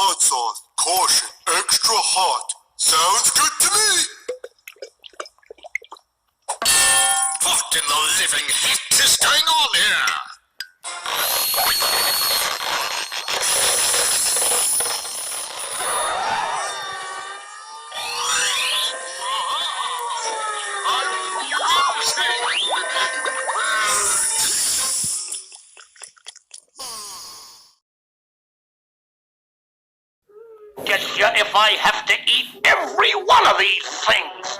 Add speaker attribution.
Speaker 1: hot sauce. Caution, extra hot. Sounds good to me.
Speaker 2: What in the living heck is going on here?
Speaker 3: Guess you if I have to eat every one of these things.